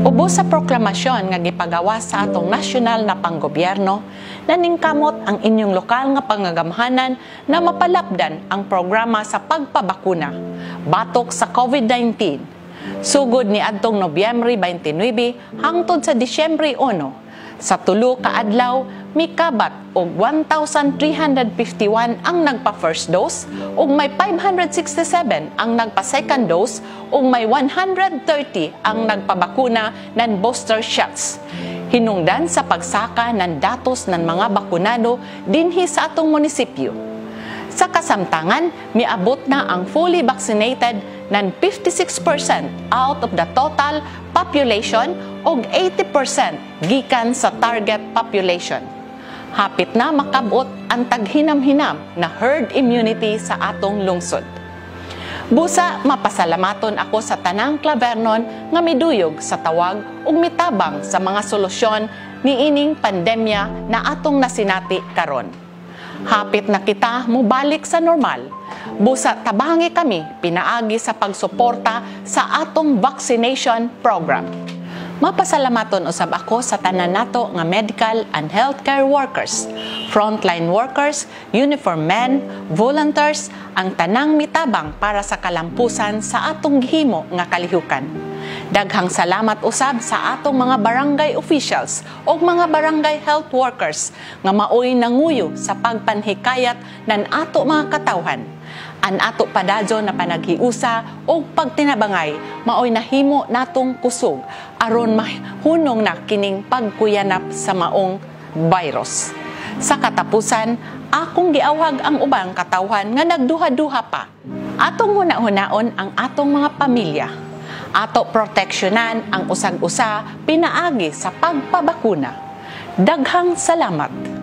Ubos sa proklamasyon nga gipagawa sa atong nasyonal na panggobyerno, naningkamot ang inyong lokal nga pangagamhanan na mapalapdan ang programa sa pagpabakuna batok sa COVID-19. Sugod ni adtong Nobyembre 29 hangtod sa Disyembre 1, sa tulo ka adlaw, mikabat og 1,351 ang nagpa-first dose ug may 567 ang nagpa-second dose ug may 130 ang nagpabakuna ng booster shots. Hinungdan sa pagsaka ng datos ng mga bakunado dinhi sa atong munisipyo. Sa kasamtangan, miabot na ang fully vaccinated ng 56% out of the total population og 80% gikan sa target population. Hapit na makabot ang taghinam-hinam na herd immunity sa atong lungsod. Busa, mapasalamaton ako sa tanang Clavernon nga miduyog sa tawag ug mitabang sa mga solusyon niining pandemya na atong nasinati karon. Hapit na kita mubalik sa normal. Busa tabangi kami pinaagi sa pagsuporta sa atong vaccination program. Mapasalamaton usab ako sa tanan nato nga medical and healthcare workers, frontline workers, uniform men, volunteers, ang tanang mitabang para sa kalampusan sa atong gihimo nga kalihukan. Daghang salamat usab sa atong mga barangay officials o mga barangay health workers nga maoy nanguyo sa pagpanhikayat ng ato mga katawhan. An ato padadyo na panaghiusa o pagtinabangay maoy nahimo natong kusog aron mahunong na kining pagkuyanap sa maong virus. Sa katapusan, akong giawhag ang ubang katawhan nga nagduha-duha pa. Atong huna-hunaon ang atong mga pamilya. Ato proteksyonan ang usag-usa pinaagi sa pagpabakuna. Daghang salamat.